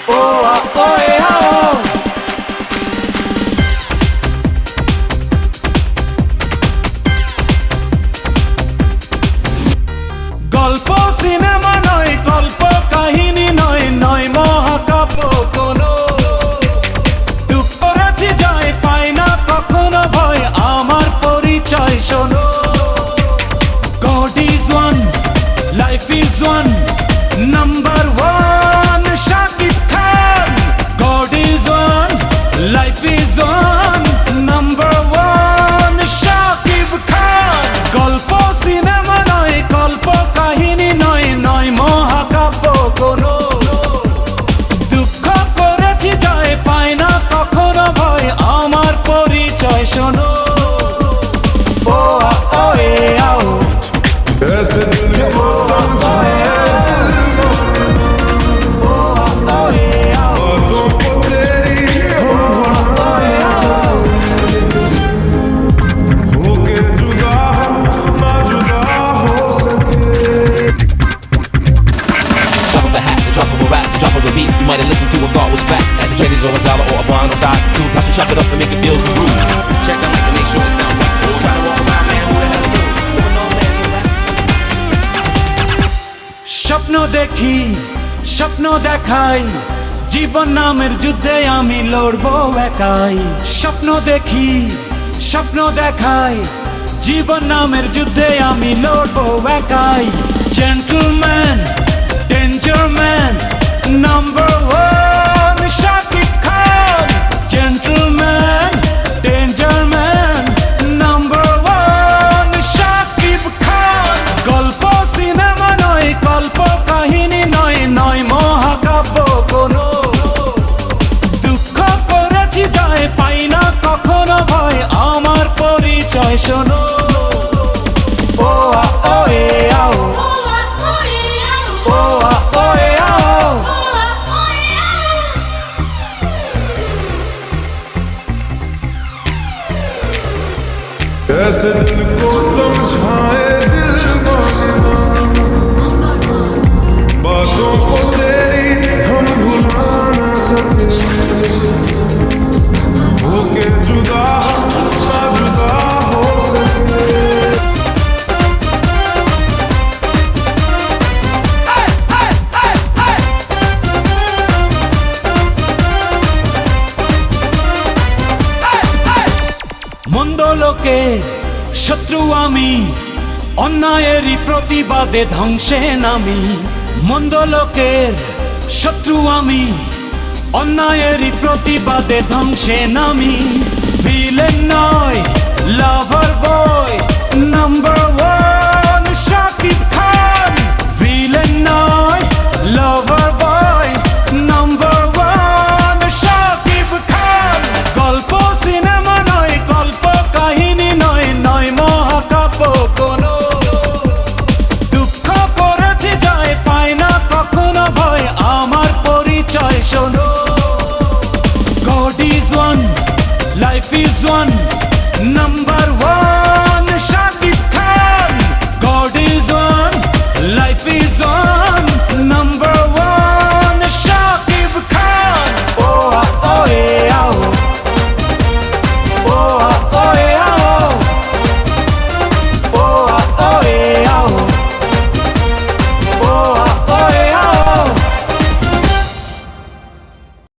ও আ ও এ আ ও। গল্প সিনেমা নয়, গল্প কাহিনী নয়, নয় মহাকাব্য কোনো। দুঃখ করেছি জয়, পাই না কখনো ভয়, আমার পরিচয় শোনো। God is one, life is one, number one, Shakib Khan. God is one, life is one, number one, Shakib Khan. গল্প সিনেমা নয়, গল্প কাহিনী নয়, নয় মহাকাব্য কোনো। দুঃখ করেছি জয়, পাই না কখনো ভয়, আমার পরিচয় শোনো। ও আ ও এ আ ও। ऐसे दिल को समझाए बातों को तेरी होके जुदा ना जुदा हो सके। Drop of a hat, the drop of a rap, the drop of a beat. You might have listened to and thought was fact. At the traders or a dollar or a bond on side. Two plus and chop it up and make it feel groove. Check the mic and make sure it sound right. Don't try to walk around, man. Who the hell are you? Living on man, you rap. স্বপ্ন দেখি, স্বপ্ন দেখাই, জীবন নামের যুদ্ধে আমি লড়বো একাই। স্বপ্ন দেখি, স্বপ্ন দেখাই, জীবন নামের যুদ্ধে আমি লড়বো একাই। Gentleman, danger man, number one Shakib Khan. Gentleman, danger man, number one Shakib Khan. গল্প সিনেমা নয়, গল্প কাহিনী নয়, নয় মহাকাব্য কোনো। দুঃখ করেছি জয়, পাই না কখনো ভয়, আমার পরিচয় শোনো। ও আ ও এ আ ও। ও আ ও এ আ ও। ऐसे दिल को समझाए दिल बातों को तेरी हम भुला ना सके। होके जुदा ना जुदा हो सके। মন্দ লোকে শত্রু আমি, অন্যায়েরই প্রতিবাদে ধ্বংসে নামি। মন্দ লোকের শত্রু আমি, অন্যায়েরই প্রতিবাদে ধ্বংসে নামি। ভিলেন নয়, লাভার বয়, নাম্বার ওয়ান